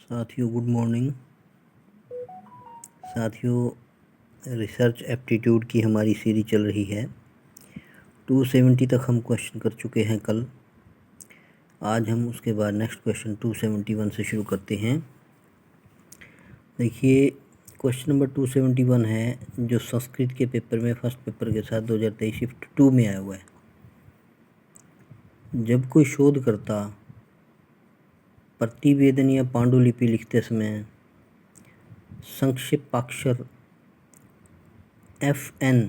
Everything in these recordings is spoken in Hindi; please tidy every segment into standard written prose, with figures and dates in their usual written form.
साथियों गुड मॉर्निंग। साथियों रिसर्च एप्टीट्यूड की हमारी सीरीज चल रही है। 270 तक हम क्वेश्चन कर चुके हैं कल। आज हम उसके बाद नेक्स्ट क्वेश्चन 271 से शुरू करते हैं। देखिए क्वेश्चन नंबर 271 है जो संस्कृत के पेपर में फर्स्ट पेपर के साथ 2023 शिफ्ट 2 में आया हुआ है। जब कोई शोधकर्ता प्रतिवेदन या पांडुलिपि लिखते समय संक्षेपाक्षर FN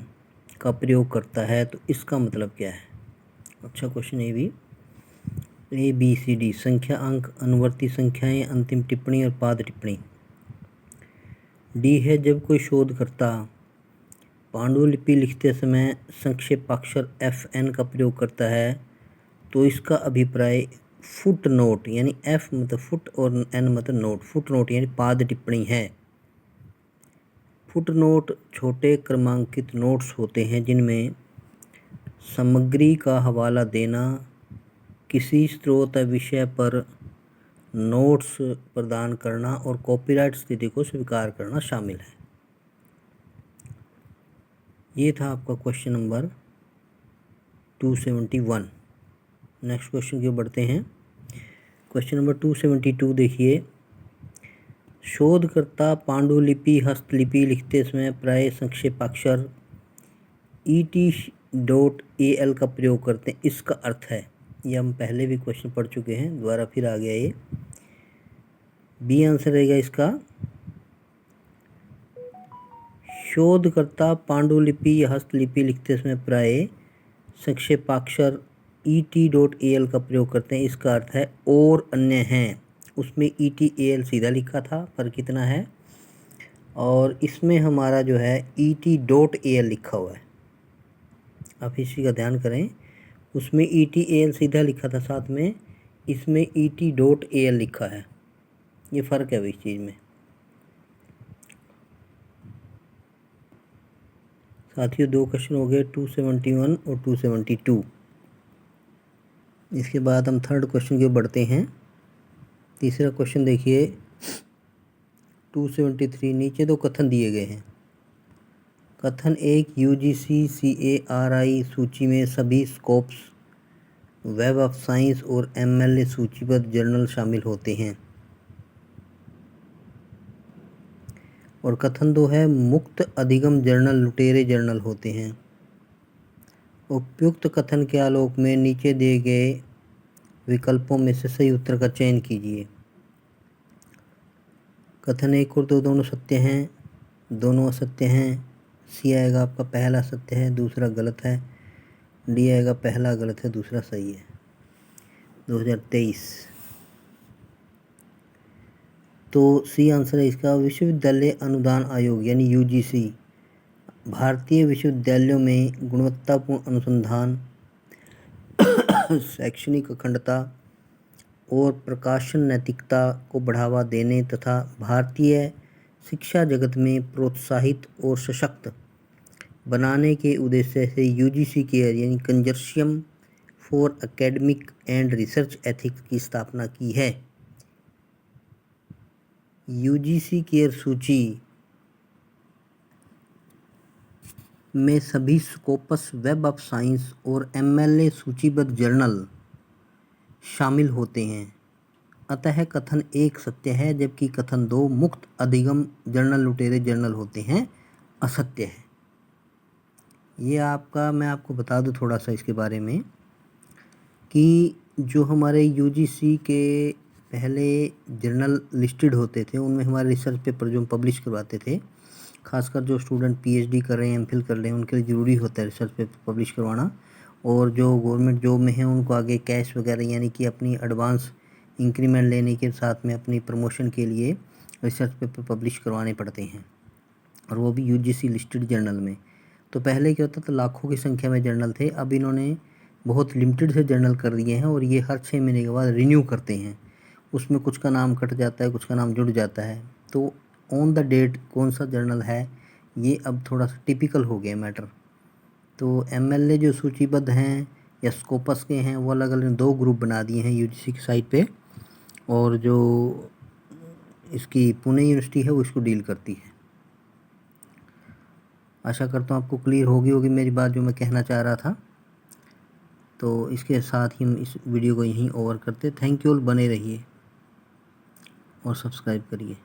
का प्रयोग करता है तो इसका मतलब क्या है। अच्छा क्वेश्चन ये भी। ABCD संख्या अंक अनुवर्ती संख्याएं अंतिम टिप्पणी और पाद टिप्पणी। D है जब कोई शोधकर्ता पांडुलिपि लिखते समय संक्षेपाक्षर FN का प्रयोग करता है तो इसका अभिप्राय फुट नोट यानी F मतलब फुट और N मतलब नोट, फुट नोट यानी पाद टिप्पणी है। फुट नोट छोटे क्रमांकित नोट्स होते हैं जिनमें सामग्री का हवाला देना, किसी स्रोत या विषय पर नोट्स प्रदान करना और कॉपीराइट स्थिति को स्वीकार करना शामिल है। ये था आपका क्वेश्चन नंबर 271। नेक्स्ट क्वेश्चन की ओर बढ़ते हैं। क्वेश्चन नंबर 272 देखिए। शोधकर्ता पांडुलिपि हस्तलिपि लिखते समय प्राय संक्षेपाक्षर ET.AL का प्रयोग करते हैं, इसका अर्थ है। ये हम पहले भी क्वेश्चन पढ़ चुके हैं, दोबारा फिर आ गया ये। बी आंसर रहेगा इसका। शोधकर्ता पांडुलिपि या हस्तलिपि लिखते समय प्राय संक्षेपाक्षर ET.AL का प्रयोग करते हैं, इसका अर्थ है और अन्य हैं। उसमें ET.AL सीधा लिखा था, फर्क कितना है, और इसमें हमारा जो है ET.AL लिखा हुआ है। आप इसी का ध्यान करें, उसमें ET.AL सीधा लिखा था साथ में, इसमें ET.AL लिखा है। ये फ़र्क है इस चीज़ में। साथियों दो क्वेश्चन हो गए 271 और 272। इसके बाद हम थर्ड क्वेश्चन की ओर बढ़ते हैं। तीसरा क्वेश्चन देखिए 273। नीचे दो कथन दिए गए हैं। कथन एक, UGC CARI सूची में सभी स्कोप्स, वेब ऑफ साइंस और MLA सूचीबद्ध जर्नल शामिल होते हैं। और कथन दो है, मुक्त अधिगम जर्नल लुटेरे जर्नल होते हैं। उपयुक्त कथन के आलोक में नीचे दिए गए विकल्पों में से सही उत्तर का चयन कीजिए। कथन एक और दो दोनों सत्य हैं, दोनों असत्य हैं। सी आएगा आपका पहला सत्य है, दूसरा गलत है। डी आएगा पहला गलत है, दूसरा सही है। 2023। तो सी आंसर है इसका। विश्वविद्यालय अनुदान आयोग यानी UGC भारतीय विश्वविद्यालयों में गुणवत्तापूर्ण अनुसंधान, शैक्षणिक अखंडता और प्रकाशन नैतिकता को बढ़ावा देने तथा भारतीय शिक्षा जगत में प्रोत्साहित और सशक्त बनाने के उद्देश्य से UGC केयर यानी consortium for academic and research ethics की स्थापना की है। UGC केयर सूची में सभी स्कोपस, वेब ऑफ साइंस और MLA सूचीबद्ध जर्नल शामिल होते हैं। अतः कथन एक सत्य है, जबकि कथन दो, मुक्त अधिगम जर्नल लुटेरे जर्नल होते हैं, असत्य है। ये आपका, मैं आपको बता दूं थोड़ा सा इसके बारे में कि जो हमारे UGC के पहले जर्नल लिस्टेड होते थे उनमें हमारे रिसर्च पेपर जो हम पब्लिश करवाते थे, खासकर जो स्टूडेंट PhD कर रहे हैं, MPhil कर रहे हैं, उनके लिए ज़रूरी होता है रिसर्च पेपर पब्लिश करवाना। और जो गवर्नमेंट जॉब में है उनको आगे कैश वगैरह यानी कि अपनी एडवांस इंक्रीमेंट लेने के साथ में अपनी प्रमोशन के लिए रिसर्च पेपर पब्लिश करवाने पड़ते हैं, और वो भी UGC लिस्टेड जर्नल में। तो पहले क्या होता था, लाखों की संख्या में जर्नल थे, अब इन्होंने बहुत लिमिटेड से जर्नल कर दिए हैं और ये हर 6 महीने के बाद रिन्यू करते हैं। उसमें कुछ का नाम कट जाता है, कुछ का नाम जुड़ जाता है। तो ऑन द डेट कौन सा जर्नल है ये अब थोड़ा सा टिपिकल हो गया मैटर। तो MLA जो सूचीबद्ध हैं या स्कोपस के हैं वो अलग अलग दो ग्रुप बना दिए हैं UGC की साइट पे, और जो इसकी पुणे यूनिवर्सिटी है वो इसको डील करती है। आशा करता हूँ आपको क्लियर होगी मेरी बात जो मैं कहना चाह रहा था। तो इसके साथ ही हम इस वीडियो को यहीं ओवर करते। थैंक यू ऑल, बने रहिए और सब्सक्राइब करिए।